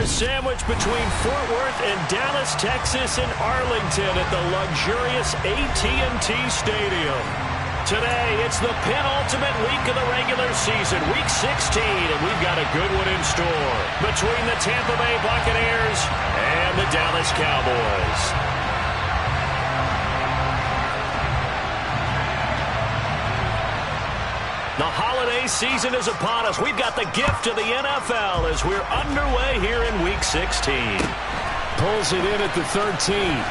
sandwich between Fort Worth and Dallas, Texas, and Arlington at the luxurious AT&T Stadium. Today, it's the penultimate week of the regular season, Week 16, and we've got a good one in store between the Tampa Bay Buccaneers and the Dallas Cowboys. The holiday season is upon us. We've got the gift of the NFL as we're underway here in Week 16. Pulls it in at the 13.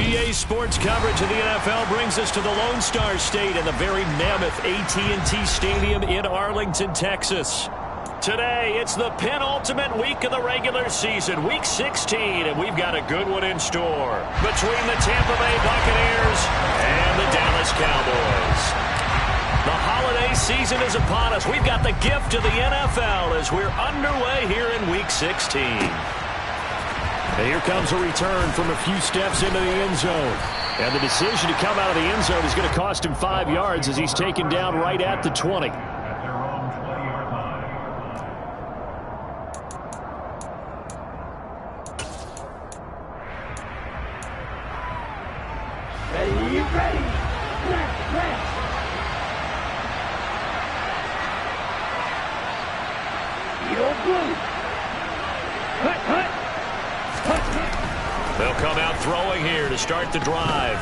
EA Sports coverage of the NFL brings us to the Lone Star State and the very mammoth AT&T Stadium in Arlington, Texas. Today, it's the penultimate week of the regular season, Week 16, and we've got a good one in store between the Tampa Bay Buccaneers and the Dallas Cowboys. The holiday season is upon us. We've got the gift of the NFL as we're underway here in Week 16. And here comes a return from a few steps into the end zone. And the decision to come out of the end zone is going to cost him 5 yards as he's taken down right at the 20. Ready. Press. You're blue. Cut. They'll come out throwing here to start the drive.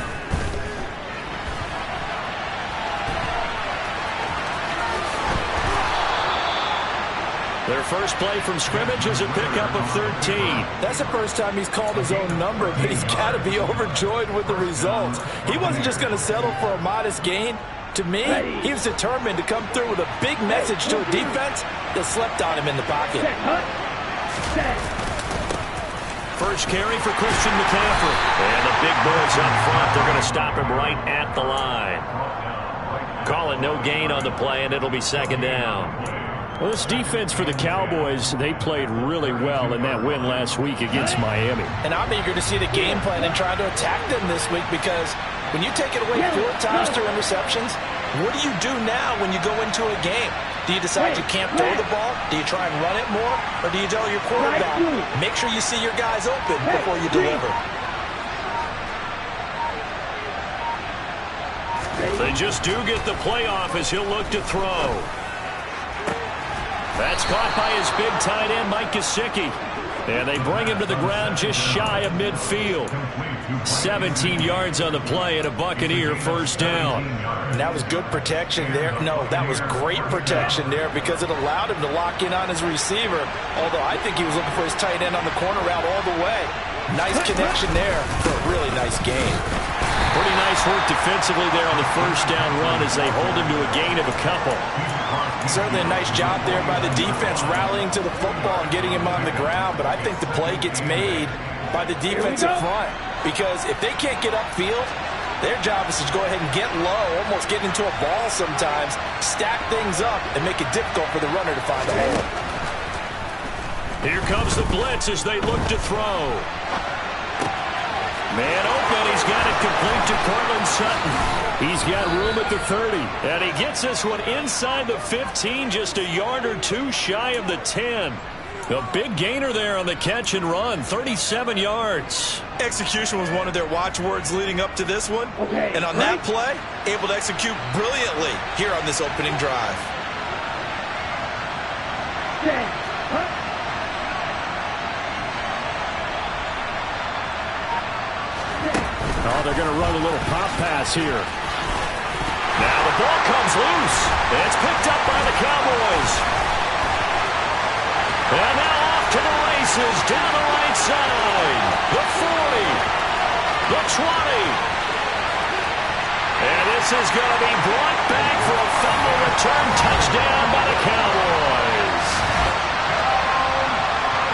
Their first play from scrimmage is a pickup of 13. That's the first time he's called his own number, but he's got to be overjoyed with the results. He wasn't just going to settle for a modest gain. To me, he was determined to come through with a big message to a defense that slept on him in the pocket. First carry for Christian McCaffrey. And the big boys up front, they're going to stop him right at the line. Call it no gain on the play, and it'll be second down. Well, this defense for the Cowboys, they played really well in that win last week against Miami. And I'm eager to see the game plan and try to attack them this week, because when you take it away 4 times through interceptions, what do you do now when you go into a game? Do you decide you can't throw the ball? Do you try and run it more? Or do you tell your quarterback, make sure you see your guys open before you deliver? They just do get the playoff as he'll look to throw. That's caught by his big tight end, Mike Gesicki. And they bring him to the ground just shy of midfield. 17 yards on the play and a Buccaneer first down. And that was good protection there. No, that was great protection there because it allowed him to lock in on his receiver. Although I think he was looking for his tight end on the corner route all the way. Nice connection there for a really nice game. Pretty nice work defensively there on the first down run as they hold him to a gain of a couple. Certainly a nice job there by the defense rallying to the football and getting him on the ground. But I think the play gets made by the defensive front because if they can't get upfield, their job is to go ahead and get low, almost get into a ball sometimes, stack things up, and make it difficult for the runner to find a hole. Here comes the blitz as they look to throw. Man open, he's got it complete to Cortland Sutton. He's got room at the 30, and he gets this one inside the 15, just a yard or two shy of the 10. A big gainer there on the catch and run, 37 yards. Execution was one of their watchwords leading up to this one. And on that play, able to execute brilliantly here on this opening drive. Oh, they're going to run a little pop pass here. Now the ball comes loose. It's picked up by the Cowboys. And now off to the races down the right side. The 40. The 20. And this is going to be brought back for a fumble return touchdown by the Cowboys.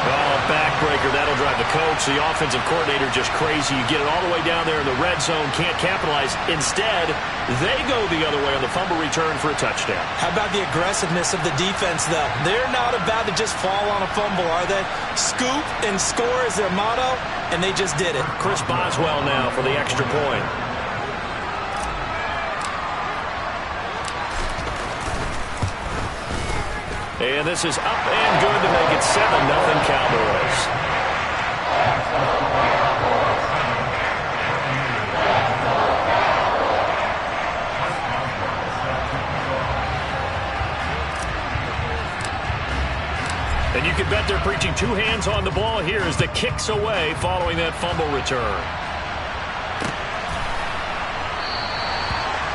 Oh, backbreaker. That'll drive the coach, the offensive coordinator, just crazy. You get it all the way down there in the red zone, can't capitalize. Instead, they go the other way on the fumble return for a touchdown. How about the aggressiveness of the defense, though? They're not about to just fall on a fumble, are they? Scoop and score is their motto, and they just did it. Chris Boswell now for the extra point. And this is up and good to make it 7-0 Cowboys. And you can bet they're preaching two hands on the ball here as the kick's away following that fumble return.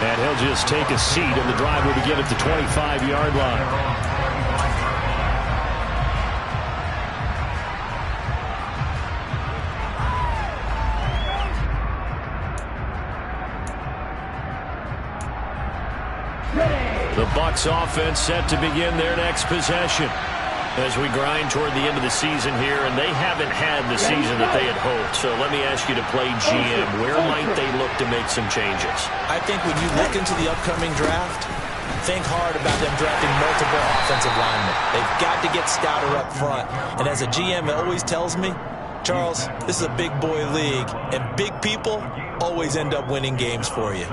And he'll just take a seat, and the drive will begin at the 25-yard line. The Bucs offense set to begin their next possession as we grind toward the end of the season here, and they haven't had the season that they had hoped. So let me ask you to play GM. Where might they look to make some changes? I think when you look into the upcoming draft, think hard about them drafting multiple offensive linemen. They've got to get stouter up front. And as a GM, it always tells me, Charles, this is a big boy league, and big people always end up winning games for you.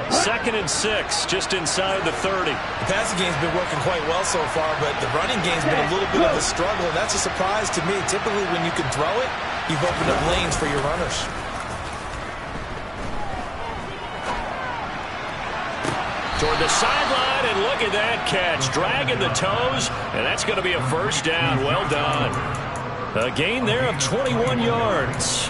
2nd and 6, just inside the 30. The passing game's been working quite well so far, but the running game's been a little bit of a struggle, and that's a surprise to me. Typically, when you can throw it, you've opened up lanes for your runners. Toward the sideline, and look at that catch. Dragging the toes, and that's going to be a first down. Well done. A gain there of 21 yards.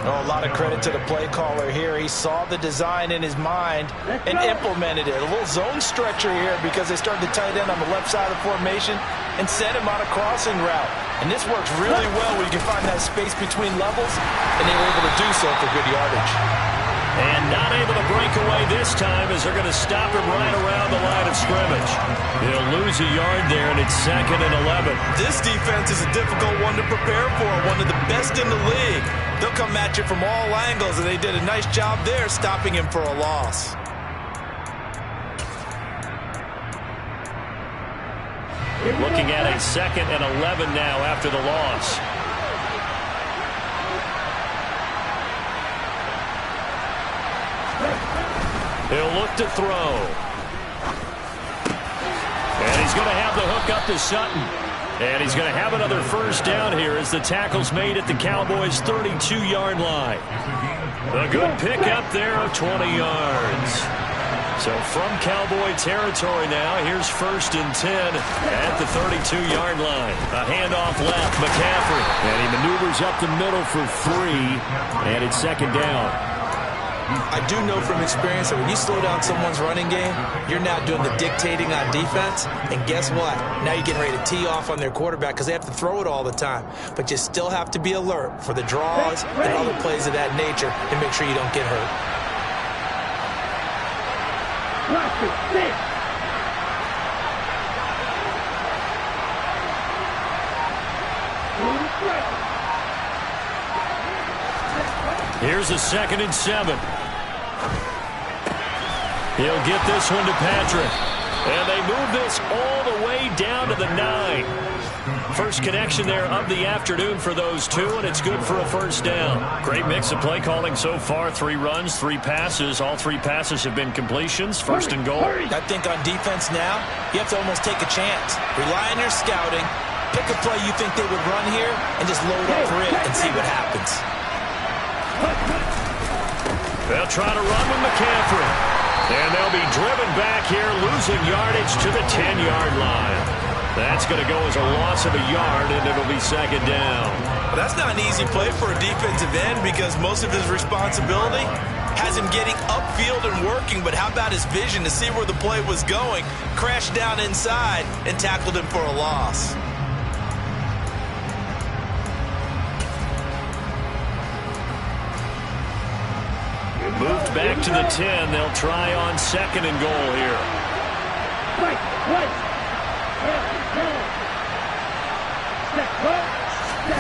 Oh, a lot of credit to the play caller here. He saw the design in his mind and implemented it. A little zone stretcher here because they started the tight end on the left side of the formation and sent him on a crossing route. And this works really well when you can find that space between levels, and they were able to do so for good yardage. And not able to break away this time as they're going to stop him right around the line of scrimmage. He'll lose a yard there, and it's 2nd and 11. This defense is a difficult one to prepare for, one of the best in the league. They'll come at you from all angles, and they did a nice job there stopping him for a loss. Looking at a 2nd and 11 now after the loss. He'll look to throw. And he's going to have the hook up to Sutton. And he's going to have another first down here as the tackle's made at the Cowboys' 32-yard line. A good pickup there of 20 yards. So from Cowboy territory now, here's 1st and 10 at the 32-yard line. A handoff left, McCaffrey. And he maneuvers up the middle for 3, and it's 2nd down. I do know from experience that when you slow down someone's running game, you're now doing the dictating on defense. And guess what? Now you're getting ready to tee off on their quarterback because they have to throw it all the time. But you still have to be alert for the draws and other plays of that nature to make sure you don't get hurt. Here's a 2nd and 7. He'll get this one to Patrick. And they move this all the way down to the 9. First connection there of the afternoon for those two, and it's good for a first down. Great mix of play calling so far. 3 runs, 3 passes. All 3 passes have been completions. 1st and goal. I think on defense now, you have to almost take a chance. Rely on your scouting. Pick a play you think they would run here, and just load up for it and see what happens. They'll try to run with McCaffrey. And they'll be driven back here, losing yardage to the 10-yard line. That's going to go as a loss of a yard, and it'll be 2nd down. Well, that's not an easy play for a defensive end because most of his responsibility has him getting upfield and working. But how about his vision to see where the play was going, crashed down inside, and tackled him for a loss. Moved back to the 10. They'll try on 2nd and goal here.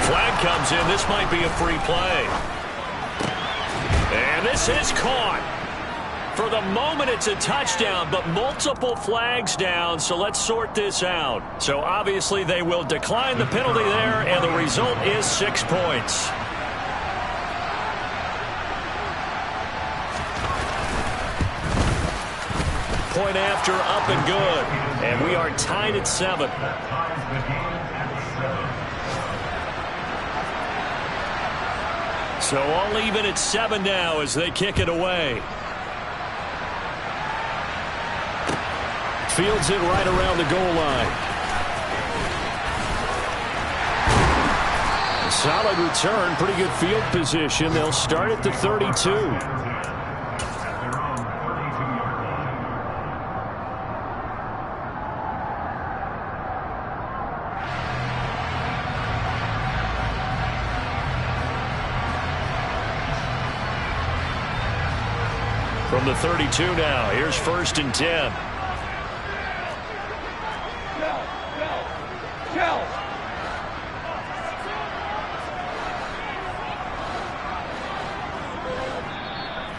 Flag comes in. This might be a free play. And this is caught. For the moment, it's a touchdown, but multiple flags down, so let's sort this out. So obviously they will decline the penalty there, and the result is 6 points. Point after, up and good. And we are tied at 7. So all even at 7 now as they kick it away. Fields it right around the goal line. Solid return, pretty good field position. They'll start at the 32. From the 32 now, here's 1st and 10.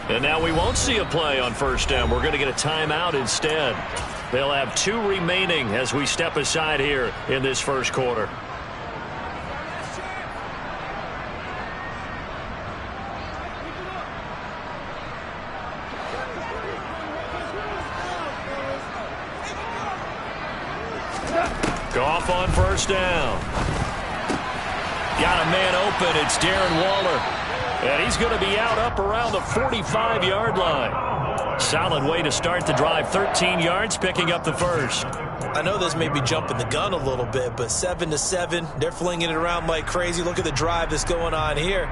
And now we won't see a play on 1st down. We're going to get a timeout instead. They'll have 2 remaining as we step aside here in this 1st quarter. Goff on 1st down. Got a man open. It's Darren Waller. And he's going to be out up around the 45-yard line. Solid way to start the drive. 13 yards, picking up the first. I know this may be jumping the gun a little bit, but 7-7, they're flinging it around like crazy. Look at the drive that's going on here.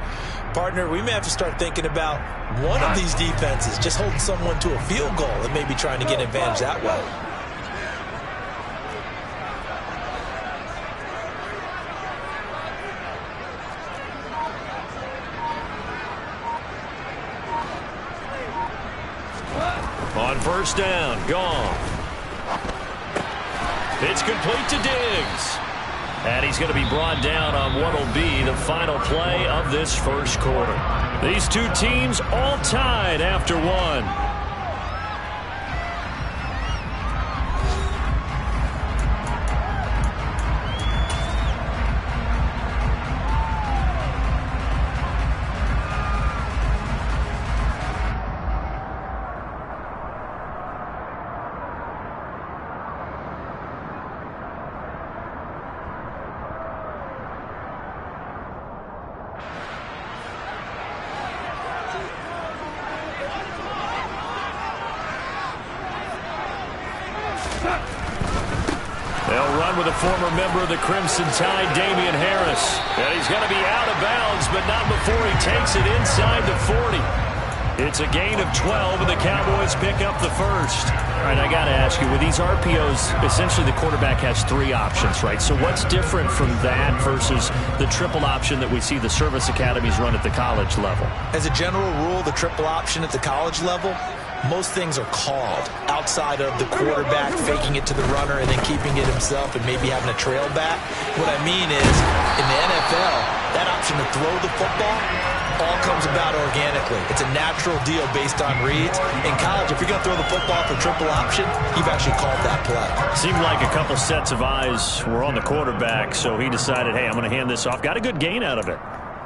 Partner, we may have to start thinking about one of these defenses just holding someone to a field goal and maybe trying to get an advantage that way. On 1st down, gone. It's complete to Diggs. And he's going to be brought down on what will be the final play of this 1st quarter. These 2 teams all tied after 1. the former member of the Crimson Tide, Damian Harris. And he's going to be out of bounds, but not before he takes it inside the 40. It's a gain of 12, and the Cowboys pick up the first. All right, I got to ask you, with these RPOs, essentially the quarterback has 3 options, right? So what's different from that versus the triple option that we see the service academies run at the college level? As a general rule, the triple option at the college level, most things are called outside of the quarterback faking it to the runner and then keeping it himself and maybe having a trail back. What I mean is, in the NFL, that option to throw the football all comes about organically. It's a natural deal based on reads. In college, if you're going to throw the football for triple option, you've actually called that play. Seemed like a couple sets of eyes were on the quarterback, so he decided, hey, I'm going to hand this off. Got a good gain out of it.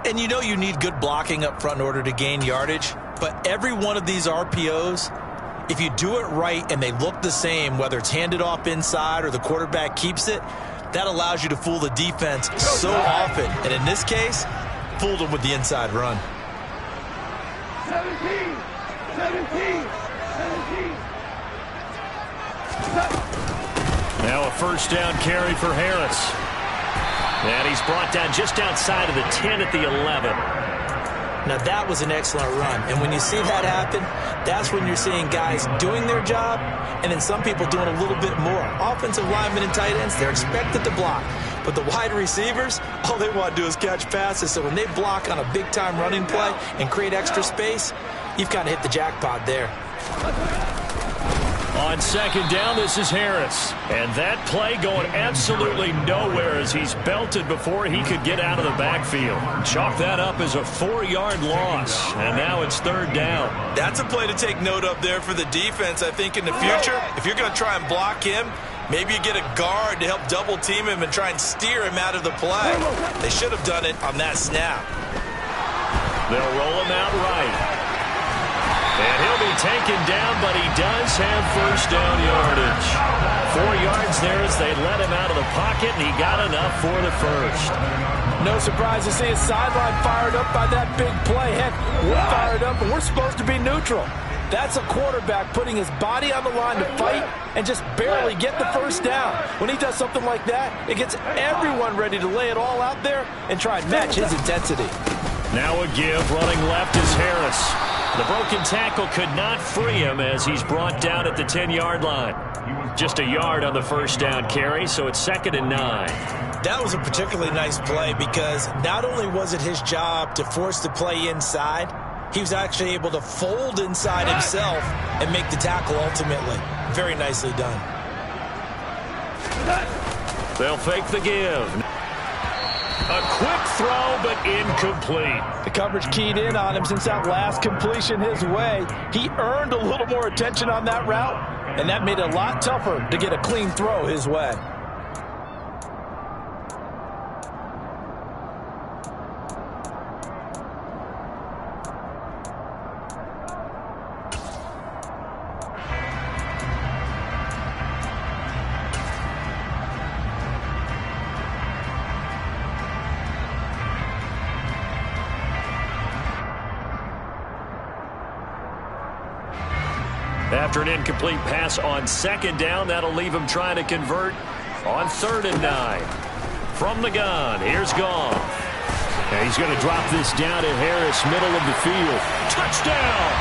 And you know you need good blocking up front in order to gain yardage, but every one of these RPOs, if you do it right and they look the same, whether it's handed off inside or the quarterback keeps it, that allows you to fool the defense so often. And in this case, fooled them with the inside run. 17. Now a first down carry for Harris. And he's brought down just outside of the 10 at the 11. Now that was an excellent run. And when you see that happen, that's when you're seeing guys doing their job and then some people doing a little bit more. Offensive linemen and tight ends, they're expected to block. But the wide receivers, all they want to do is catch passes. So when they block on a big-time running play and create extra space, you've kind of hit the jackpot there. On second down, this is Harris. And that play going absolutely nowhere as he's belted before he could get out of the backfield. Chalk that up as a 4-yard loss. And now it's third down. That's a play to take note of there for the defense. I think in the future, if you're going to try and block him, maybe you get a guard to help double team him and try and steer him out of the play. They should have done it on that snap. They'll roll him out right. And he'll be taken down, but he does have first down yardage. 4 yards there as they let him out of the pocket, and he got enough for the first. No surprise to see his sideline fired up by that big play. Heck, we're fired up, and we're supposed to be neutral. That's a quarterback putting his body on the line to fight and just barely get the first down. When he does something like that, it gets everyone ready to lay it all out there and try and match his intensity. Now a give, running left is Harris. The broken tackle could not free him as he's brought down at the 10-yard line. Just a yard on the first down carry, so it's 2nd and 9. That was a particularly nice play because not only was it his job to force the play inside, he was actually able to fold inside himself and make the tackle ultimately. Very nicely done. They'll fake the give. A quick throw, but incomplete. The coverage keyed in on him since that last completion his way. He earned a little more attention on that route, and that made it a lot tougher to get a clean throw his way. After an incomplete pass on second down, that'll leave him trying to convert on 3rd and 9. From the gun, here's Goff. And he's going to drop this down to Harris, middle of the field. Touchdown!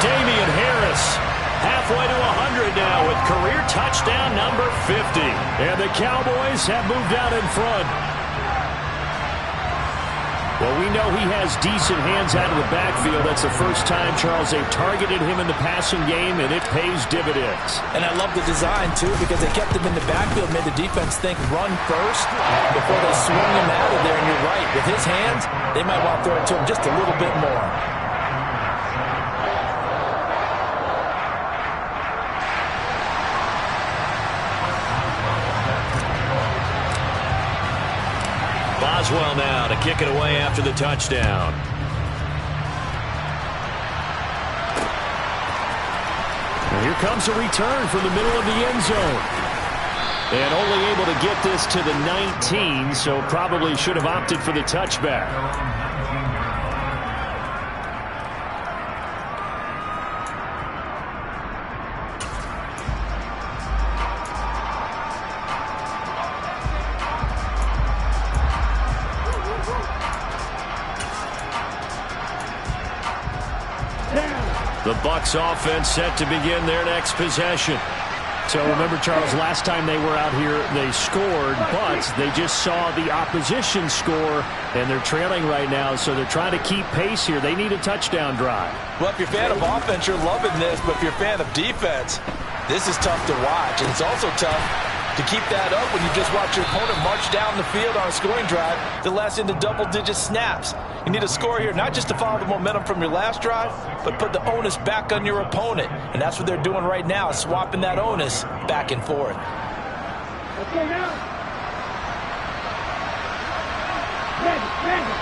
Damian Harris, halfway to 100 now with career touchdown number 50. And the Cowboys have moved out in front. Well, we know he has decent hands out of the backfield. That's the first time, Charles, they've targeted him in the passing game, and it pays dividends. And I love the design, too, because they kept him in the backfield, made the defense think run first before they swung him out of there. And you're right, with his hands, they might want to throw it to him just a little bit more. Boswell now to kick it away after the touchdown. And here comes a return from the middle of the end zone. And only able to get this to the 19, so probably should have opted for the touchback. The Bucs offense set to begin their next possession. So remember, Charles, last time they were out here, they scored, but they just saw the opposition score, and they're trailing right now, so they're trying to keep pace here. They need a touchdown drive. Well, if you're a fan of offense, you're loving this, but if you're a fan of defense, this is tough to watch, and it's also tough to keep that up when you just watch your opponent march down the field on a scoring drive that lasts into double-digit snaps. You need a score here, not just to follow the momentum from your last drive, but put the onus back on your opponent. And that's what they're doing right now, swapping that onus back and forth. Okay, now. Ready.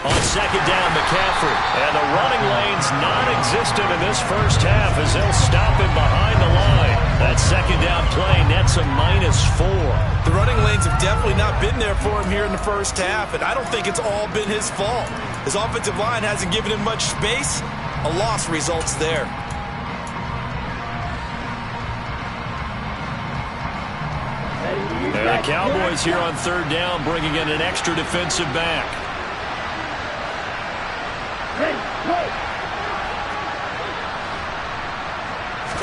On second down, McCaffrey. And the running lane's non-existent in this first half as they'll stop him behind the line. That second down play nets a -4. The running lanes have definitely not been there for him here in the first half, and I don't think it's all been his fault. His offensive line hasn't given him much space. A loss results there. And the Cowboys here on third down, bringing in an extra defensive back. Ready, go.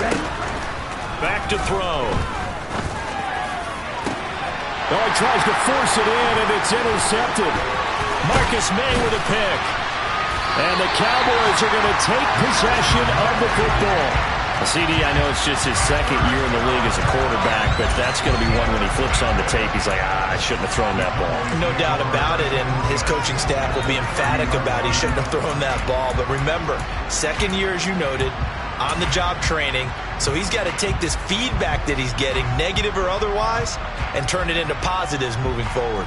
Ready. Back to throw. Oh, he tries to force it in, and it's intercepted. Marcus May with a pick. And the Cowboys are going to take possession of the football. CD, I know it's just his second year in the league as a quarterback, but that's going to be one when he flips on the tape. He's like, I shouldn't have thrown that ball. No doubt about it, and his coaching staff will be emphatic about he shouldn't have thrown that ball. But remember, second year, as you noted, on-the-job training, so he's got to take this feedback that he's getting, negative or otherwise, and turn it into positives moving forward.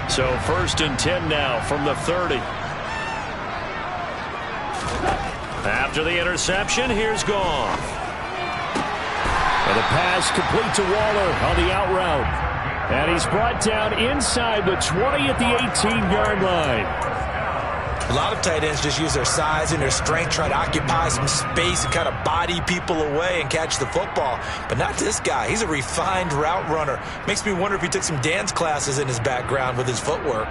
So 1st and 10 now from the 30. After the interception, here's Goff. And the pass complete to Waller on the out route. And he's brought down inside the 20 at the 18-yard line. A lot of tight ends just use their size and their strength, try to occupy some space and kind of body people away and catch the football. But not this guy. He's a refined route runner. Makes me wonder if he took some dance classes in his background with his footwork.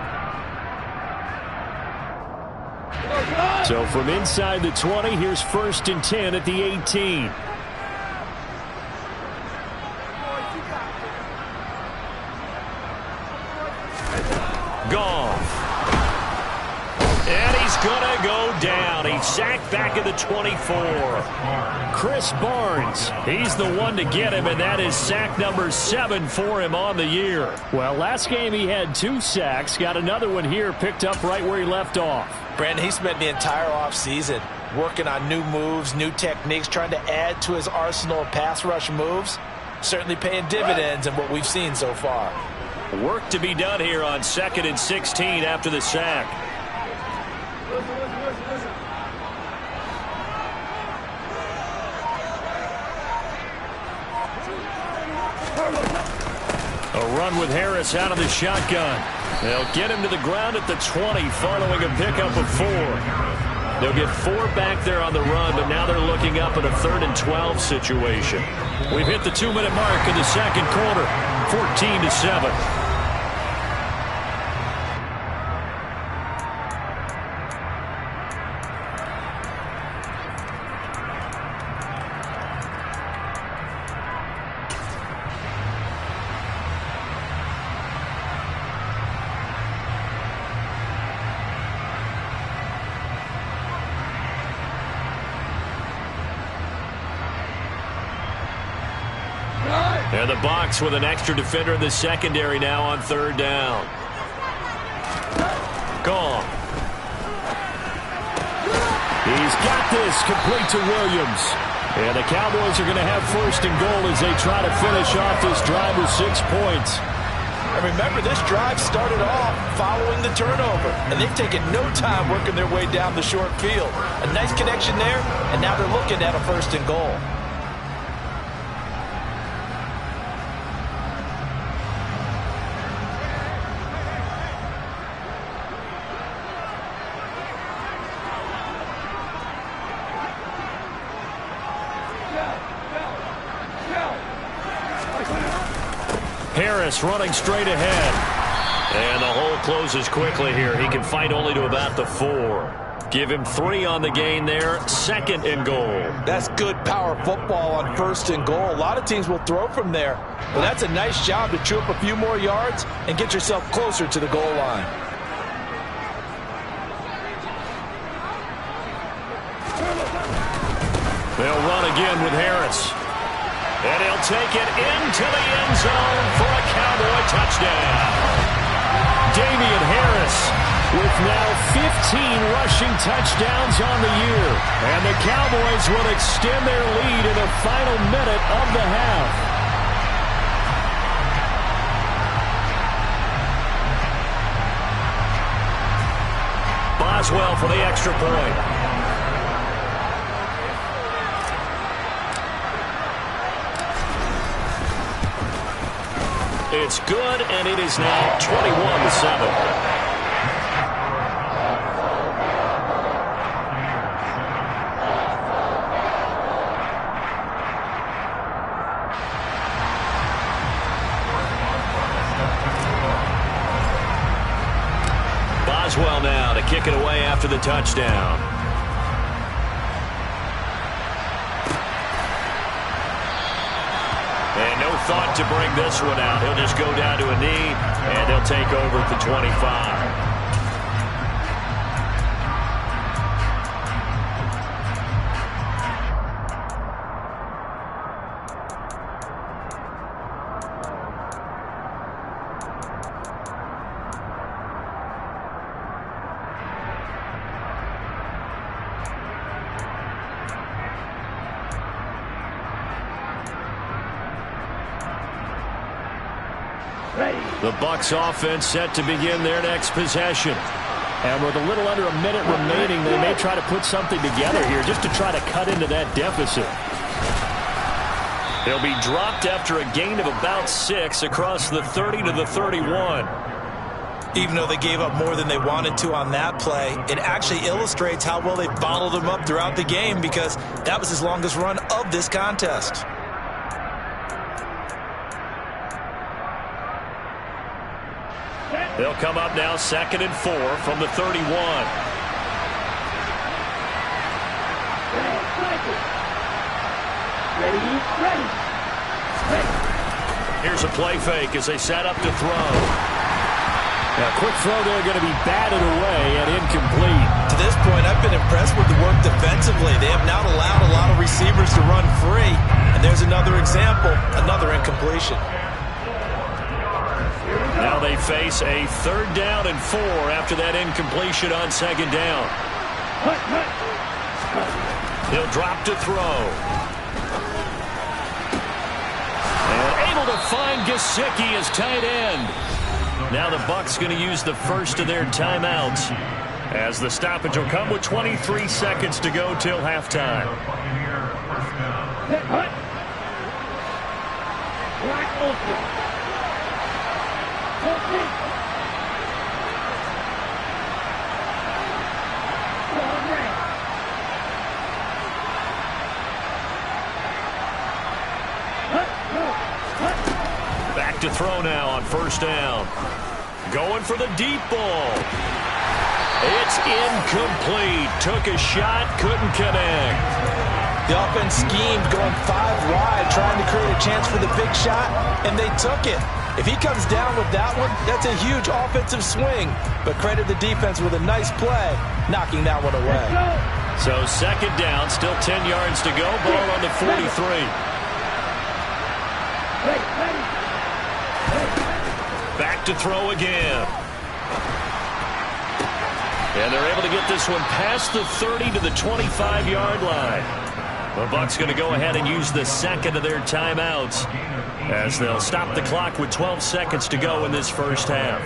So from inside the 20, here's 1st and 10 at the 18. Goff. And he's going to go down. He's sacked back at the 24. Chris Barnes, he's the one to get him, and that is sack number 7 for him on the year. Well, last game he had 2 sacks. Got another one here, picked up right where he left off. Brandon, he spent the entire offseason working on new moves, new techniques, trying to add to his arsenal of pass rush moves. Certainly paying dividends in what we've seen so far. Work to be done here on 2nd and 16 after the sack. A run with Harris out of the shotgun. They'll get him to the ground at the 20 following a pickup of 4. They'll get 4 back there on the run, but now they're looking up at a 3rd and 12 situation. We've hit the 2-minute mark in the second quarter, 14-7. And the Bucs with an extra defender in the secondary now on 3rd down. Gone. He's got this complete to Williams. And the Cowboys are going to have 1st and goal as they try to finish off this drive with 6 points. And remember, this drive started off following the turnover, and they've taken no time working their way down the short field. A nice connection there, and now they're looking at a 1st and goal. Harris running straight ahead. And the hole closes quickly here. He can fight only to about the 4. Give him 3 on the gain there. 2nd and goal. That's good power football on 1st and goal. A lot of teams will throw from there. But that's a nice job to chew up a few more yards and get yourself closer to the goal line. They'll run again with Harris. And he'll take it into the end zone for a Cowboy touchdown. Damian Harris with now 15 rushing touchdowns on the year. And the Cowboys will extend their lead in the final minute of the half. Boswell for the extra point. It's good, and it is now 21-7. Boswell now to kick it away after the touchdown. And no thought to bring this one out. He'll just go down to a knee, and he'll take over at the 25. The Bucs offense set to begin their next possession. And with a little under a minute remaining, they may try to put something together here just to try to cut into that deficit. They'll be dropped after a gain of about 6 across the 30 to the 31. Even though they gave up more than they wanted to on that play, it actually illustrates how well they bottled them up throughout the game, because that was his longest run of this contest. They'll come up now 2nd and 4 from the 31. Here's a play fake as they set up to throw. Now, quick throw there, going to be batted away and incomplete. To this point, I've been impressed with the work defensively. They have not allowed a lot of receivers to run free. And there's another example, another incompletion. Now they face a 3rd down and 4 after that incompletion on 2nd down. He'll drop to throw. And able to find Gesicki as tight end. Now the Bucs going to use the first of their timeouts, as the stoppage will come with 23 seconds to go till halftime. Back to throw now on 1st down. Going for the deep ball. It's incomplete. Took a shot, couldn't connect. The offense schemed, going 5 wide, trying to create a chance for the big shot, and they took it. If he comes down with that one, that's a huge offensive swing. But credit the defense with a nice play, knocking that one away. So 2nd down, still 10 yards to go. Ball on the 43. Back to throw again. And they're able to get this one past the 30 to the 25-yard line. The Bucs going to go ahead and use the 2nd of their timeouts, as they'll stop the clock with 12 seconds to go in this first half.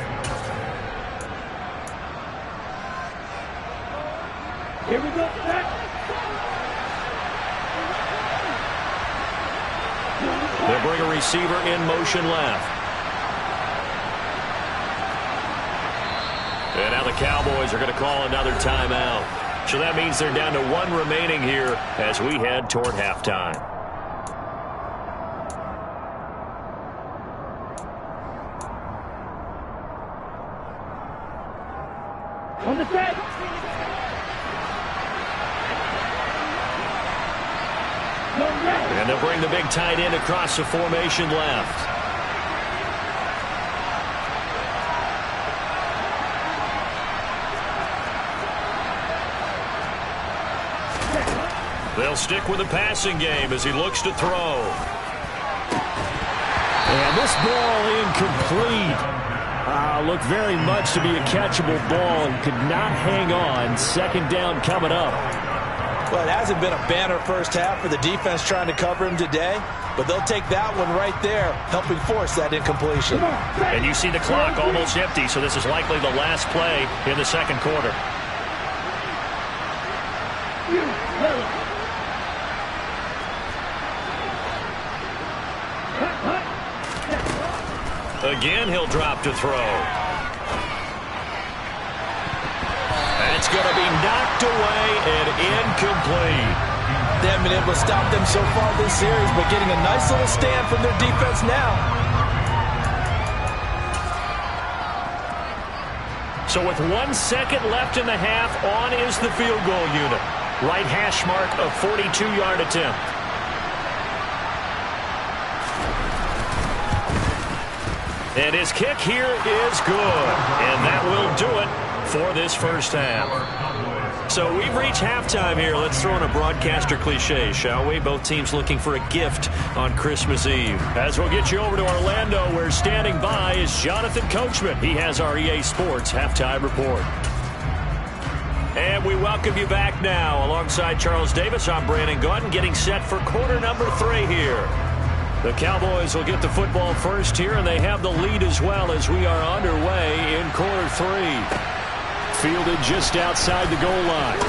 Here we go. They'll bring a receiver in motion left. And now the Cowboys are going to call another timeout. So that means they're down to 1 remaining here as we head toward halftime. And they'll bring the big tight end across the formation left. They'll stick with the passing game as he looks to throw. And this ball incomplete. Looked very much to be a catchable ball and could not hang on. Second down coming up. Well, it hasn't been a banner first half for the defense trying to cover him today, but they'll take that one right there, helping force that incompletion. And you see the clock almost empty, so this is likely the last play in the second quarter. Again, he'll drop to throw. That's going to be knocked away and incomplete. They haven't been able to stop them so far this series, but getting a nice little stand from their defense now. So with 1 second left in the half, on is the field goal unit. Right hash mark of 42-yard attempt. And his kick here is good. And that will do it for this first half. So we've reached halftime here. Let's throw in a broadcaster cliche, shall we? Both teams looking for a gift on Christmas Eve. As we'll get you over to Orlando, where standing by is Jonathan Coachman. He has our EA Sports Halftime Report. And we welcome you back now. Alongside Charles Davis, I'm Brandon Gaudin, getting set for quarter number 3 here. The Cowboys will get the football first here, and they have the lead as well as we are underway in quarter 3. Fielded just outside the goal line.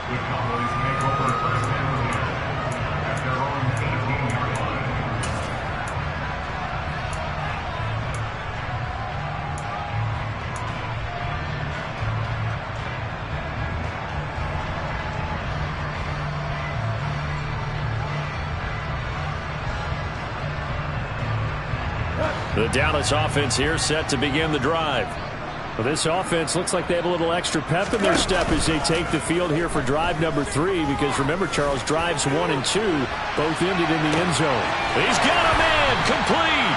The Cowboys make over first down at their own 18-yard line. The Dallas offense here set to begin the drive. Well, this offense looks like they have a little extra pep in their step as they take the field here for drive number 3, because remember, Charles, drives 1 and 2 both ended in the end zone. He's got a man complete.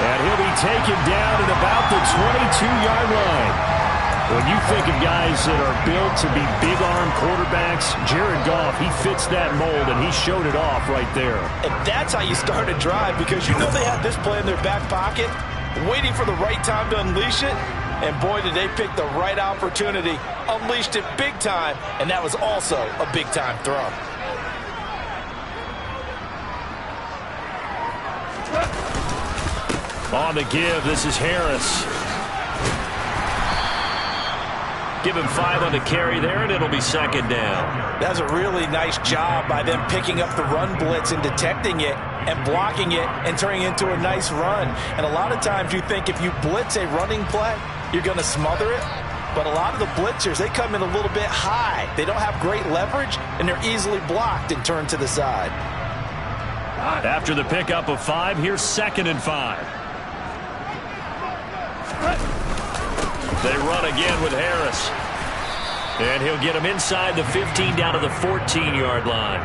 And he'll be taken down at about the 22-yard line. When you think of guys that are built to be big-arm quarterbacks, Jared Goff, he fits that mold, and he showed it off right there. And that's how you start a drive, because you know they have this play in their back pocket, waiting for the right time to unleash it. And boy, did they pick the right opportunity, unleashed it big time, and that was also a big-time throw. On the give, this is Harris. Give him 5 on the carry there, and it'll be second down. That's a really nice job by them picking up the run blitz and detecting it and blocking it and turning it into a nice run. And a lot of times you think if you blitz a running play, you're going to smother it. But a lot of the blitzers, they come in a little bit high. They don't have great leverage, and they're easily blocked and turned to the side. After the pickup of 5, here's 2nd and 5. They run again with Harris. And he'll get him inside the 15 down to the 14-yard line.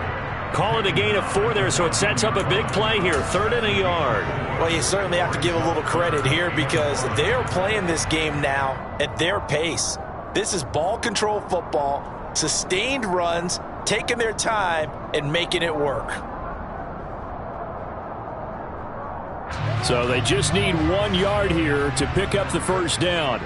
Call it a gain of 4 there, so it sets up a big play here, 3rd and a yard. Well, you certainly have to give a little credit here, because they're playing this game now at their pace. This is ball control football, sustained runs, taking their time, and making it work. So they just need 1 yard here to pick up the first down.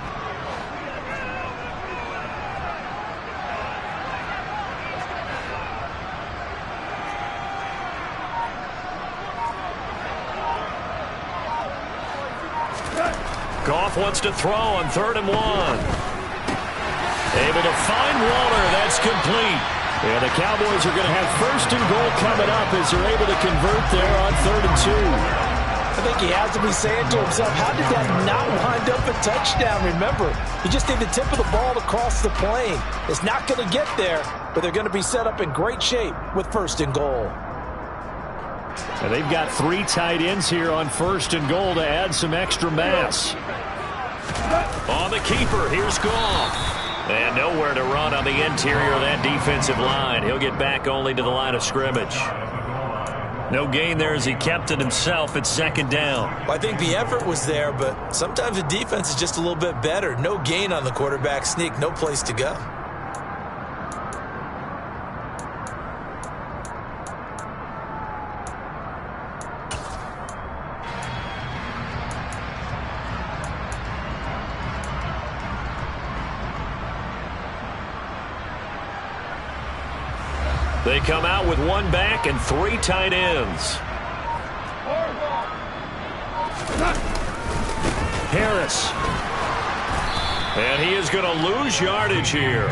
Goff wants to throw on 3rd and 1. Able to find Waller. That's complete. And the Cowboys are going to have 1st and goal coming up as they're able to convert there on 3rd and 2. I think he has to be saying to himself, how did that not wind up a touchdown? Remember, you just need the tip of the ball to cross the plane. It's not going to get there, but they're going to be set up in great shape with 1st and goal. And they've got 3 tight ends here on 1st and goal to add some extra mass. On the keeper, here's Goff. And nowhere to run on the interior of that defensive line. He'll get back only to the line of scrimmage. No gain there as he kept it himself at second down. Well, I think the effort was there, but sometimes the defense is just a little bit better. No gain on the quarterback sneak, no place to go. They come out with one back and 3 tight ends. Harris. And he is going to lose yardage here.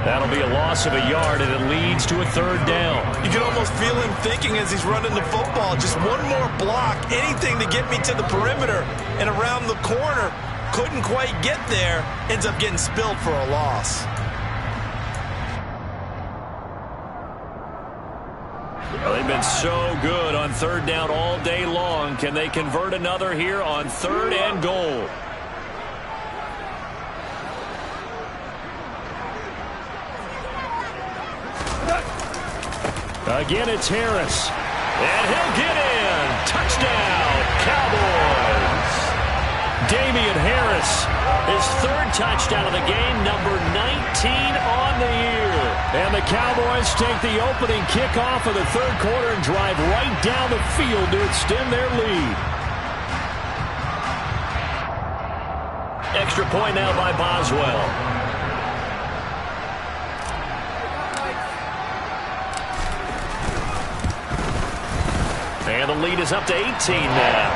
That'll be a loss of a yard, and it leads to a 3rd down. You can almost feel him thinking as he's running the football, just one more block, anything to get me to the perimeter and around the corner. Couldn't quite get there, ends up getting spilled for a loss. Well, they've been so good on 3rd down all day long. Can they convert another here on 3rd and goal? Again, it's Harris. And he'll get in. Touchdown, Cowboys. Damian Harris, his 3rd touchdown of the game, number 19 on the year. And the Cowboys take the opening kickoff of the 3rd quarter and drive right down the field to extend their lead. Extra point now by Boswell. And the lead is up to 18 now.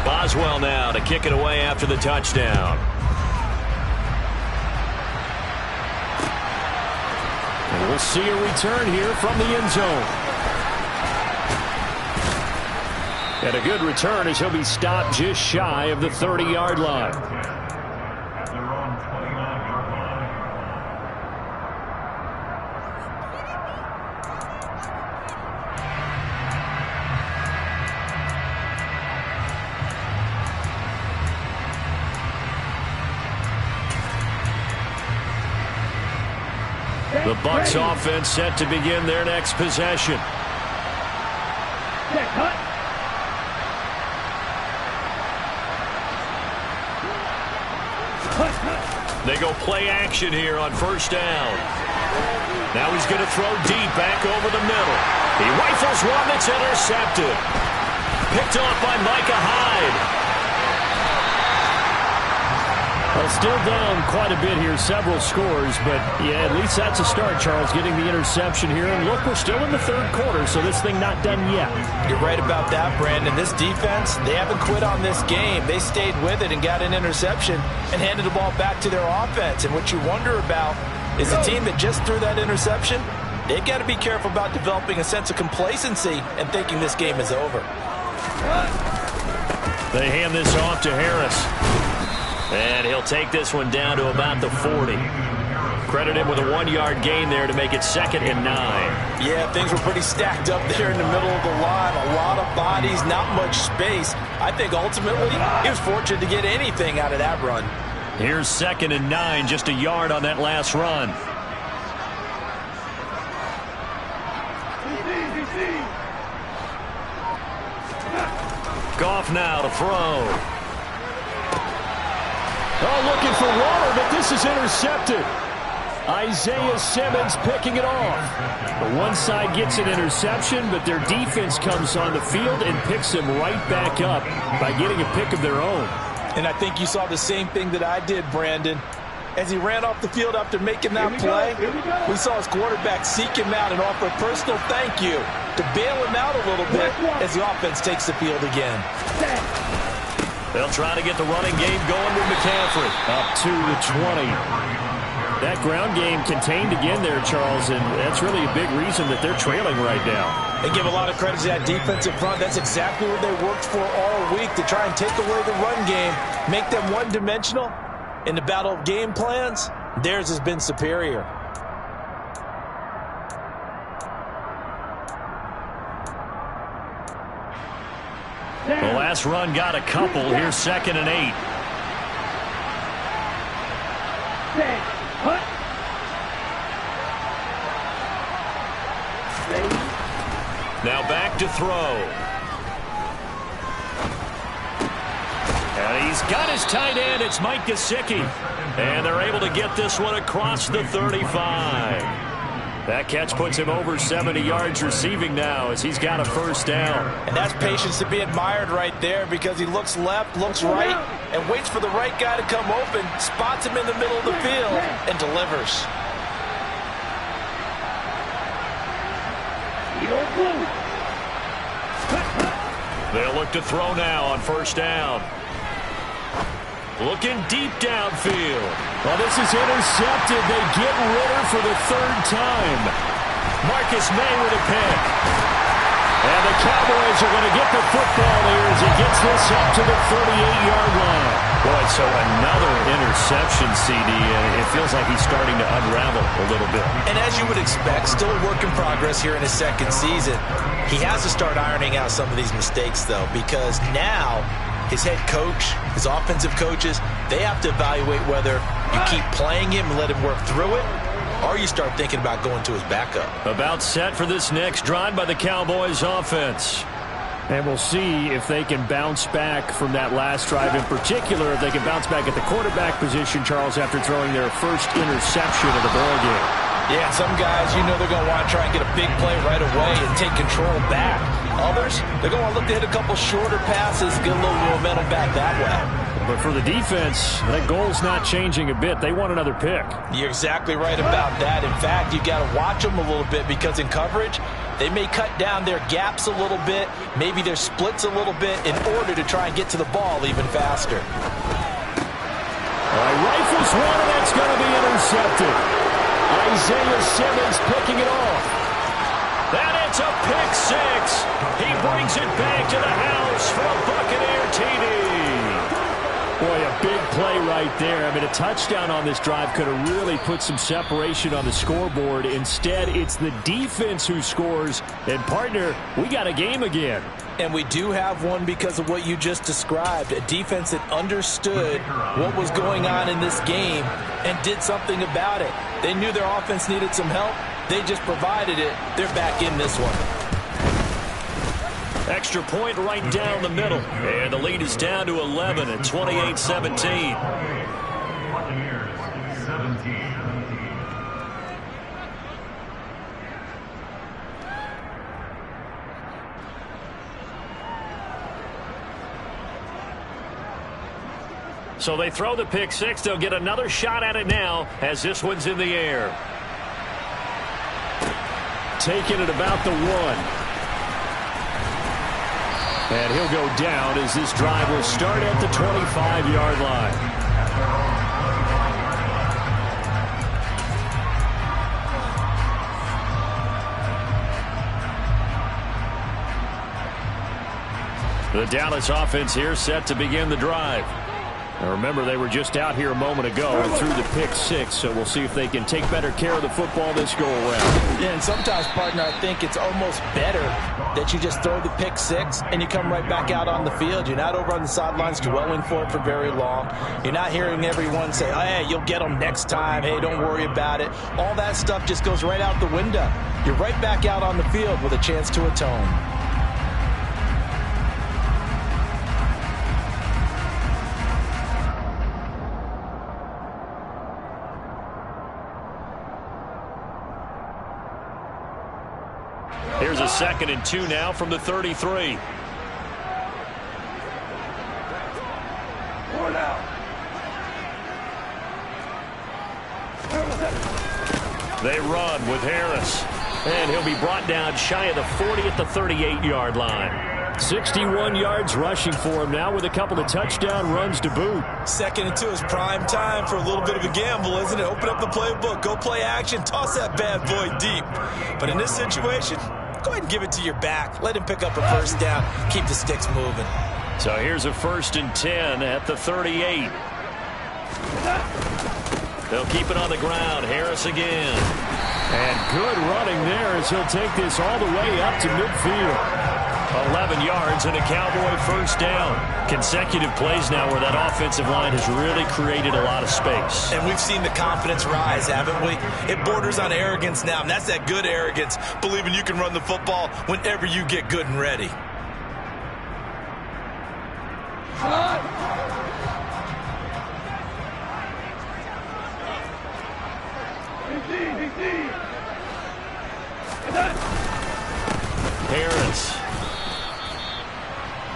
Boswell now to kick it away after the touchdown. And we'll see a return here from the end zone. And a good return as he'll be stopped just shy of the 30-yard line. At their own 29-yard line. The Bucs offense set to begin their next possession. They go play action here on 1st down. Now he's going to throw deep back over the middle. He rifles one that's intercepted. Picked off by Micah Hyde. Well, still down quite a bit here, several scores, but yeah, at least that's a start, Charles, getting the interception here. And look, we're still in the 3rd quarter, so this thing not done yet. You're right about that, Brandon. This defense, they haven't quit on this game. They stayed with it and got an interception and handed the ball back to their offense. And what you wonder about is the team that just threw that interception, they've got to be careful about developing a sense of complacency and thinking this game is over. They hand this off to Harris. And he'll take this one down to about the 40. Credit him with a 1-yard gain there to make it 2nd and 9. Yeah, things were pretty stacked up there in the middle of the line. A lot of bodies, not much space. I think ultimately he was fortunate to get anything out of that run. Here's 2nd and 9, just a yard on that last run. Goff now to throw. Oh, looking for water, but this is intercepted. Isaiah Simmons picking it off. The one side gets an interception, but their defense comes on the field and picks him right back up by getting a pick of their own. And I think you saw the same thing that I did, Brandon. As he ran off the field after making that play, we saw his quarterback seek him out and offer a personal thank you to bail him out a little bit as the offense takes the field again. They'll try to get the running game going with McCaffrey. Up to the 20. That ground game contained again there, Charles, and that's really a big reason that they're trailing right now. They give a lot of credit to that defensive front. That's exactly what they worked for all week, to try and take away the run game, make them one-dimensional. In the battle of game plans, theirs has been superior. The last run got a couple. Here's 2nd and 8. Now back to throw. And he's got his tight end. It's Mike Gesicki. And they're able to get this one across the 35. That catch puts him over 70 yards receiving now as he's got a first down. And that's patience to be admired right there because he looks left, looks right, and waits for the right guy to come open, spots him in the middle of the field, and delivers. They'll look to throw now on first down. Looking deep downfield. Well, this is intercepted. They get Ritter for the 3rd time. Marcus May with a pick. And the Cowboys are going to get the football here as he gets this up to the 38-yard line. Boy, so another interception, CD, and it feels like he's starting to unravel a little bit. And as you would expect, still a work in progress here in his 2nd season. He has to start ironing out some of these mistakes, though, because now his head coach, his offensive coaches, they have to evaluate whether you keep playing him and let him work through it, or you start thinking about going to his backup. About set for this next drive by the Cowboys offense. And we'll see if they can bounce back from that last drive. In particular, if they can bounce back at the quarterback position, Charles, after throwing their first interception of the ball game. Yeah, some guys, you know they're going to want to try and get a big play right away and take control back. Others, they're going to look to hit a couple shorter passes, get a little momentum back that way. But for the defense, that goal's not changing a bit. They want another pick. You're exactly right about that. In fact, you got to watch them a little bit because in coverage, they may cut down their gaps a little bit, maybe their splits a little bit in order to try and get to the ball even faster. All right, rifles one, and that's going to be intercepted. Isaiah Simmons picking it off. And it's a pick 6. He brings it back to the house for a Buccaneer TD. Boy, a big play right there. I mean, a touchdown on this drive could have really put some separation on the scoreboard. Instead, it's the defense who scores. And, partner, we got a game again. And we do have one because of what you just described. A defense that understood what was going on in this game and did something about it. They knew their offense needed some help. They just provided it. They're back in this one. Extra point right down the middle. And the lead is down to 11 at 28-17. Buccaneers, 17. So they throw the pick 6. They'll get another shot at it now as this one's in the air. Taking it about the 1. And he'll go down as this drive will start at the 25-yard line. The Dallas offense here set to begin the drive. Now remember, they were just out here a moment ago and threw the pick 6, so we'll see if they can take better care of the football this go-around. Yeah, and sometimes, partner, I think it's almost better that you just throw the pick 6 and you come right back out on the field. You're not over on the sidelines dwelling for it for very long. You're not hearing everyone say, oh, hey, you'll get them next time. Hey, don't worry about it. All that stuff just goes right out the window. You're right back out on the field with a chance to atone. Here's a 2nd and 2 now from the 33. They run with Harris. And he'll be brought down shy of the 40 at the 38-yard line. 61 yards rushing for him now with a couple of touchdown runs to boot. 2nd and 2 is prime time for a little bit of a gamble, isn't it? Open up the playbook, go play action, toss that bad boy deep. But in this situation, go ahead and give it to your back. Let him pick up a first down. Keep the sticks moving. So here's a 1st and 10 at the 38. They'll keep it on the ground. Harris again. And good running there as he'll take this all the way up to midfield. 11 yards and a Cowboy first down. Consecutive plays now where that offensive line has really created a lot of space. And we've seen the confidence rise, haven't we? It borders on arrogance now, and that's that good arrogance, believing you can run the football whenever you get good and ready. Harris.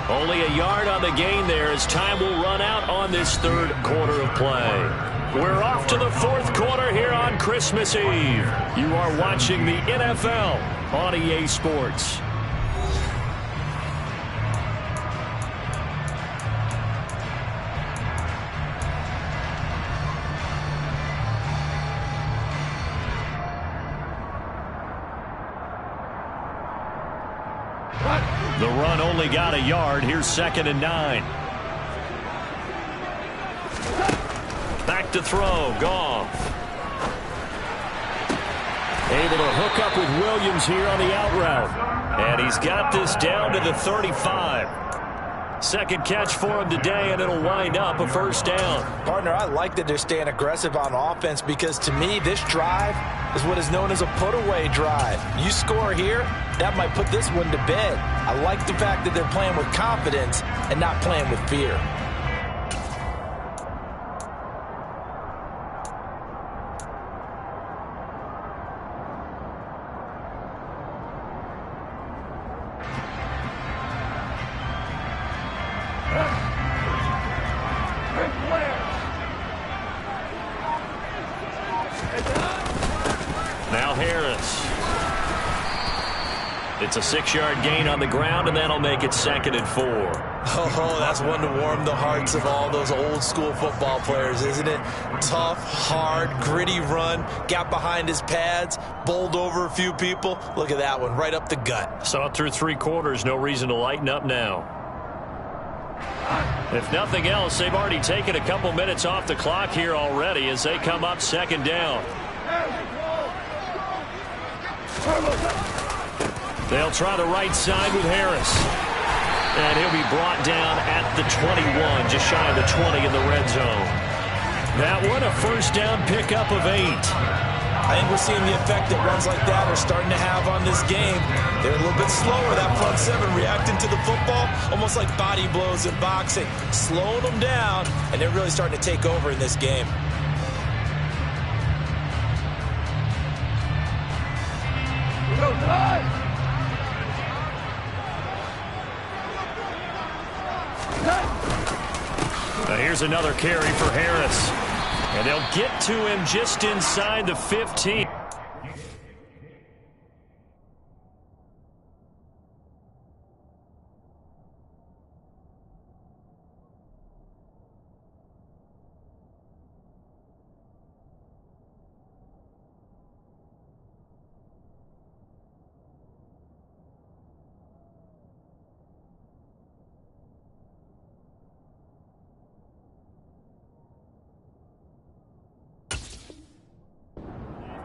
Only a yard on the gain there as time will run out on this third quarter of play. We're off to the fourth quarter here on Christmas Eve. You are watching the NFL on EA Sports. The run only got a yard. Here's 2nd and 9. Back to throw. Goff. Able to hook up with Williams here on the out route. And he's got this down to the 35. Second catch for him today, and it'll wind up a first down. Partner, I like that they're staying aggressive on offense because, to me, this drive is what is known as a put-away drive. You score here, that might put this one to bed. I like the fact that they're playing with confidence and not playing with fear. Now Harris. It's a 6-yard gain on the ground, and that'll make it 2nd and 4. Oh, that's one to warm the hearts of all those old-school football players, isn't it? Tough, hard, gritty run, got behind his pads, bowled over a few people. Look at that one, right up the gut. Saw it through 3 quarters, no reason to lighten up now. If nothing else, they've already taken a couple minutes off the clock here already as they come up 2nd down. They'll try the right side with Harris. And he'll be brought down at the 21, just shy of the 20 in the red zone. That one, a first down pickup of 8. I think we're seeing the effect that runs like that are starting to have on this game. They're a little bit slower, that front 7, reacting to the football, almost like body blows in boxing, slowing them down, and they're really starting to take over in this game. Now here's another carry for Harris. And they'll get to him just inside the 15.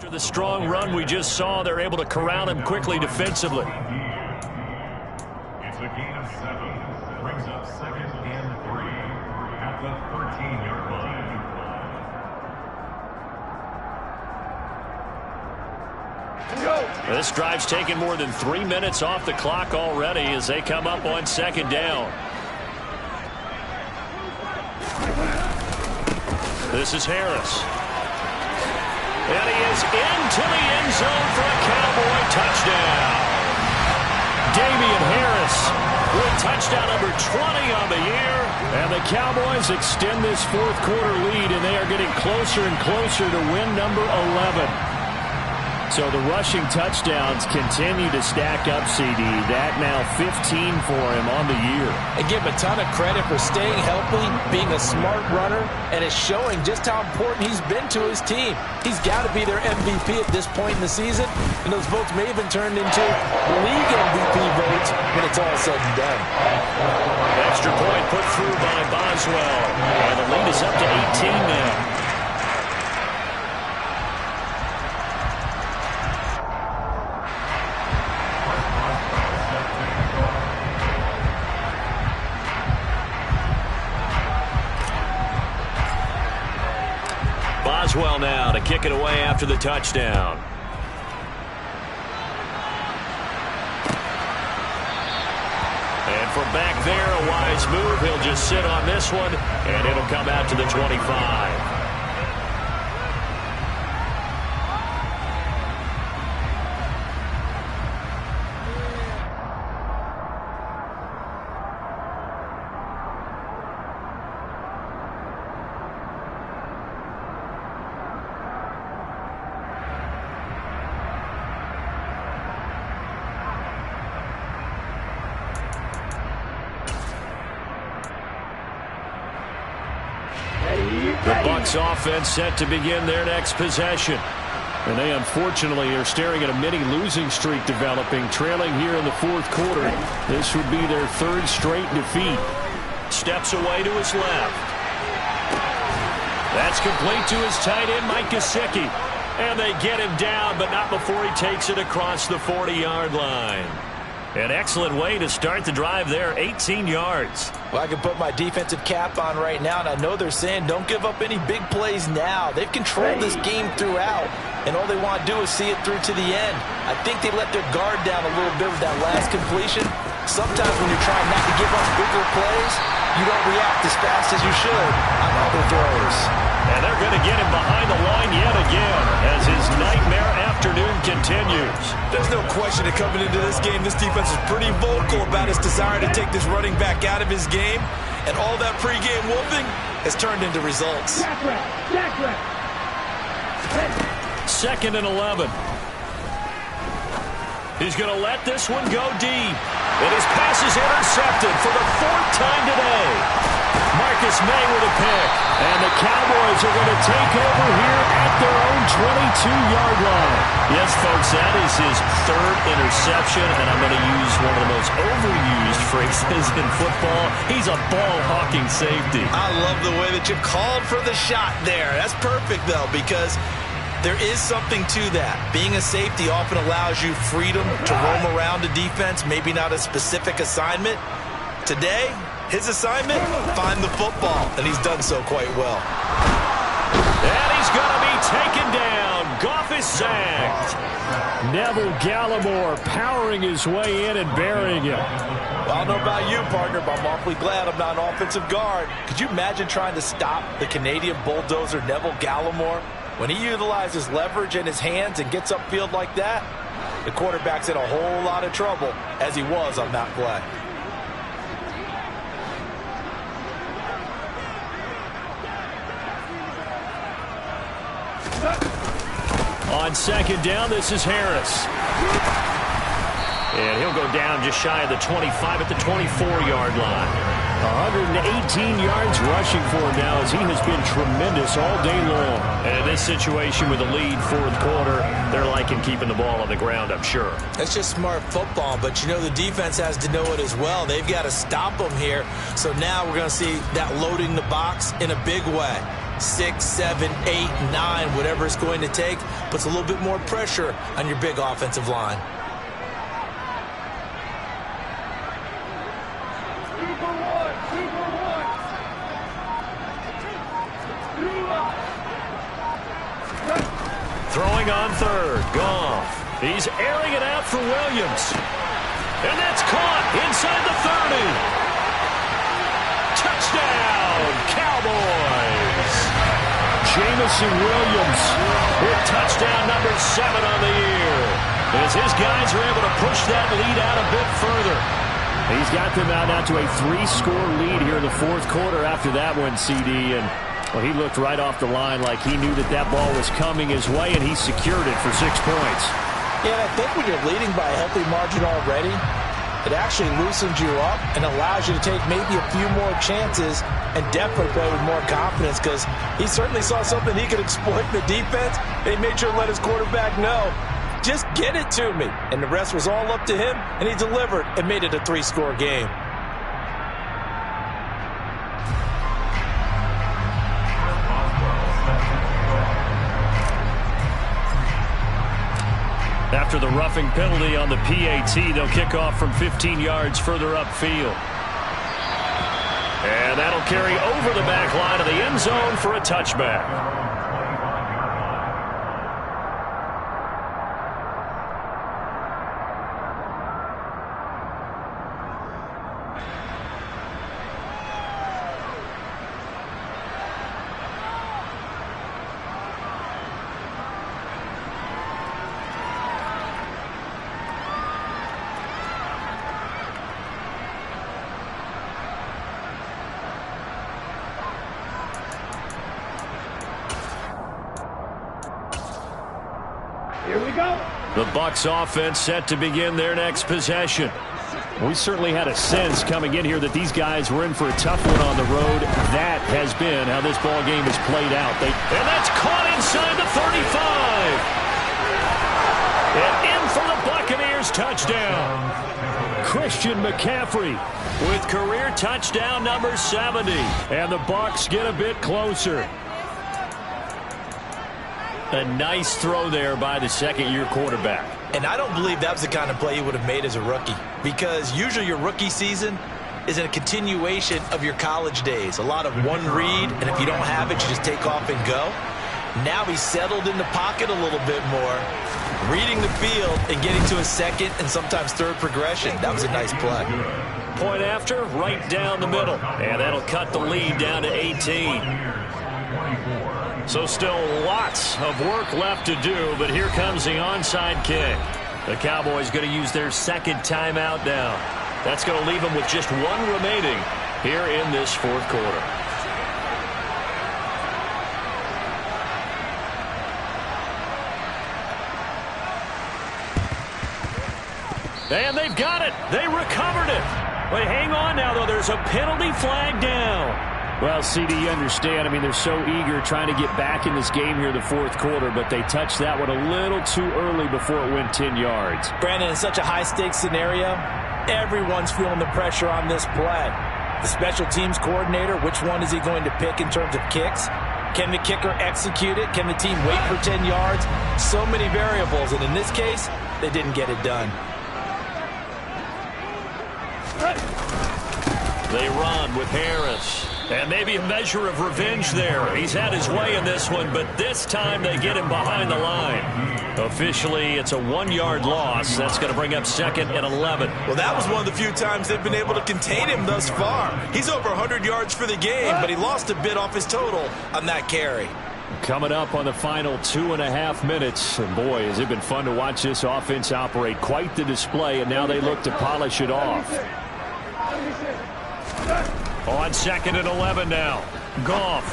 After the strong run we just saw, they're able to corral him quickly defensively. It's a gain of 7. Brings up 2nd and 3 at the 13-yard line. This drive's taken more than 3 minutes off the clock already as they come up on 2nd down. This is Harris. And he is into the end zone for a Cowboy touchdown. Damian Harris with touchdown number 20 on the year. And the Cowboys extend this fourth quarter lead, and they are getting closer and closer to win number 11. So the rushing touchdowns continue to stack up, CD. That now 15 for him on the year. And give him a ton of credit for staying healthy, being a smart runner, and it's showing just how important he's been to his team. He's got to be their MVP at this point in the season, and those votes may have been turned into league MVP votes when it's all said and done. Extra point put through by Boswell, and the lead is up to 18 now. Boswell now to kick it away after the touchdown. And from back there, a wise move. He'll just sit on this one, and it'll come out to the 25. The Bucs offense set to begin their next possession. And they unfortunately are staring at a mini losing streak developing, trailing here in the fourth quarter. This would be their third straight defeat. Steps away to his left. That's complete to his tight end, Mike Gesicki. And they get him down, but not before he takes it across the 40-yard line. An excellent way to start the drive there, 18 yards. Well, I can put my defensive cap on right now, and I know they're saying don't give up any big plays now. They've controlled this game throughout, and all they want to do is see it through to the end. I think they let their guard down a little bit with that last completion. Sometimes when you're trying not to give up bigger plays, you don't react as fast as you should on other throws. And they're going to get him behind the line yet again as his nightmare afternoon continues. There's no question that coming into this game, this defense is pretty vocal about its desire to take this running back out of his game. And all that pregame whooping has turned into results. Second and 11. He's going to let this one go deep. And his pass is intercepted for the fourth time today. Marcus May with a pick. And the Cowboys are going to take over here at their own 22-yard line. Yes, folks, that is his third interception, and I'm going to use one of the most overused phrases in football. He's a ball-hawking safety. I love the way that you called for the shot there. That's perfect, though, because there is something to that. Being a safety often allows you freedom to roam around the defense, maybe not a specific assignment. Today, his assignment, find the football, and he's done so quite well. And he's going to be taken down. Goff is sacked. Neville Gallimore powering his way in and burying him. Well, I don't know about you, partner, but I'm awfully glad I'm not an offensive guard. Could you imagine trying to stop the Canadian bulldozer Neville Gallimore? When he utilizes leverage in his hands and gets upfield like that, the quarterback's in a whole lot of trouble, as he was on that play. On second down, this is Harris. And he'll go down just shy of the 25 at the 24-yard line. 118 yards rushing for him now as he has been tremendous all day long. And in this situation with the lead fourth quarter, they're liking keeping the ball on the ground, I'm sure. That's just smart football, but you know the defense has to know it as well. They've got to stop them here. So now we're going to see that loading the box in a big way. 6, 7, 8, 9, whatever it's going to take, puts a little bit more pressure on your big offensive line. Throwing on third, Goff. He's airing it out for Williams. And that's caught inside the 30. Touchdown, Cowboys. Jamison Williams with touchdown number 7 on the year. As his guys are able to push that lead out a bit further. He's got them out now to a 3-score lead here in the fourth quarter after that one, CD. And well, he looked right off the line like he knew that that ball was coming his way, and he secured it for 6 points. Yeah, and I think when you're leading by a healthy margin already, it actually loosens you up and allows you to take maybe a few more chances and definitely play with more confidence because he certainly saw something he could exploit in the defense. And he made sure to let his quarterback know, just get it to me. And the rest was all up to him, and he delivered and made it a 3-score game. After the roughing penalty on the PAT, they'll kick off from 15 yards further upfield. And that'll carry over the back line of the end zone for a touchback. The Bucs offense set to begin their next possession. We certainly had a sense coming in here that these guys were in for a tough one on the road. That has been how this ball game has played out. And that's caught inside the 35. And in for the Buccaneers touchdown. Christian McCaffrey with career touchdown number 70. And the Bucs get a bit closer. A nice throw there by the second-year quarterback. And I don't believe that was the kind of play he would have made as a rookie, because usually your rookie season is a continuation of your college days. A lot of one read, and if you don't have it, you just take off and go. Now he's settled in the pocket a little bit more, reading the field and getting to a second and sometimes third progression. That was a nice play. Point after, right down the middle. And that'll cut the lead down to 18. So still lots of work left to do, but here comes the onside kick. The Cowboys going to use their second timeout now. That's going to leave them with just one remaining here in this fourth quarter. And they've got it. They recovered it. But hang on now, though. There's a penalty flag down. Well, CD, you understand. I mean, they're so eager trying to get back in this game here in the fourth quarter, but they touched that one a little too early before it went 10 yards. Brandon, in such a high-stakes scenario, everyone's feeling the pressure on this play. The special teams coordinator, which one is he going to pick in terms of kicks? Can the kicker execute it? Can the team wait for 10 yards? So many variables, and in this case, they didn't get it done. They run with Harris. And maybe a measure of revenge there. He's had his way in this one, but this time they get him behind the line. Officially, it's a 1-yard loss. That's going to bring up second and 11. Well, that was one of the few times they've been able to contain him thus far. He's over 100 yards for the game, but he lost a bit off his total on that carry. Coming up on the final 2.5 minutes. And boy, has it been fun to watch this offense operate. Quite the display, and now they look to polish it off. On second and 11 now. Goff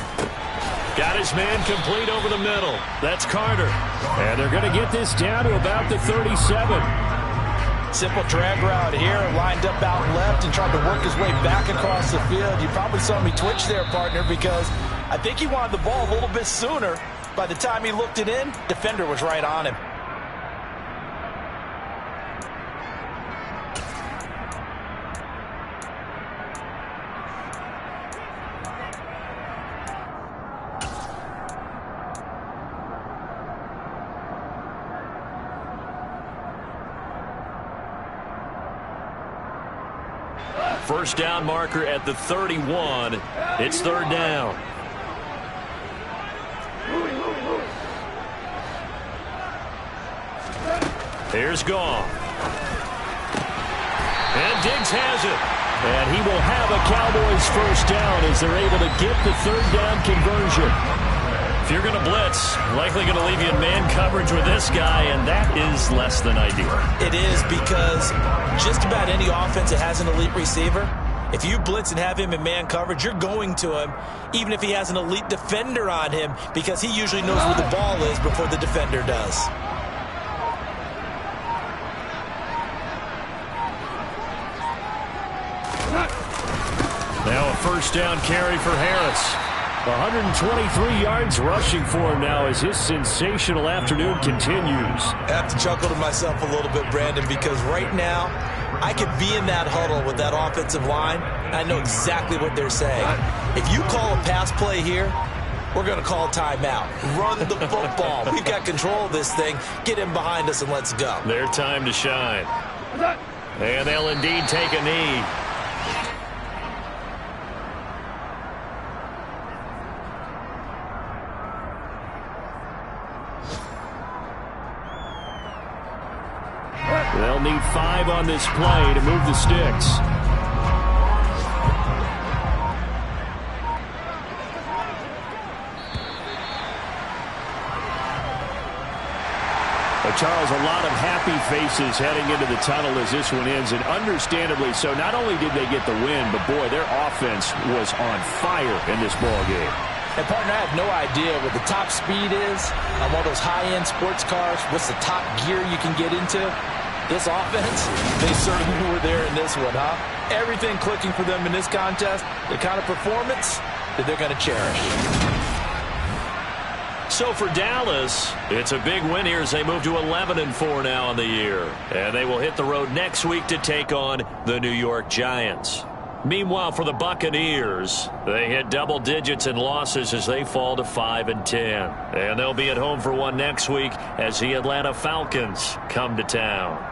got his man complete over the middle. That's Carter. And they're going to get this down to about the 37. Simple drag route here, lined up out left and tried to work his way back across the field. You probably saw me twitch there, partner, because I think he wanted the ball a little bit sooner. By the time he looked it in, defender was right on him. First down marker at the 31. It's third down. Here's Goff. And Diggs has it. And he will have a Cowboys first down as they're able to get the third down conversion. If you're going to blitz, likely going to leave you in man coverage with this guy, and that is less than ideal. It is, because just about any offense that has an elite receiver, if you blitz and have him in man coverage, you're going to him, even if he has an elite defender on him, because he usually knows where the ball is before the defender does. Now a first down carry for Harris. 123 yards rushing for him now as his sensational afternoon continues. I have to chuckle to myself a little bit, Brandon, because right now I could be in that huddle with that offensive line. I know exactly what they're saying. If you call a pass play here, we're going to call timeout. Run the football. We've got control of this thing. Get him behind us and let's go. Their time to shine. And they'll indeed take a knee. They'll need 5 on this play to move the sticks. Charles, a lot of happy faces heading into the tunnel as this one ends, and understandably so. Not only did they get the win, but boy, their offense was on fire in this ball game. And, partner, I have no idea what the top speed is on one of those high-end sports cars. What's the top gear you can get into? This offense, they certainly were there in this one, huh? Everything clicking for them in this contest, the kind of performance that they're going to cherish. So for Dallas, it's a big win here as they move to 11-4 now on the year. And they will hit the road next week to take on the New York Giants. Meanwhile, for the Buccaneers, they hit double digits in losses as they fall to 5-10. And they'll be at home for one next week as the Atlanta Falcons come to town.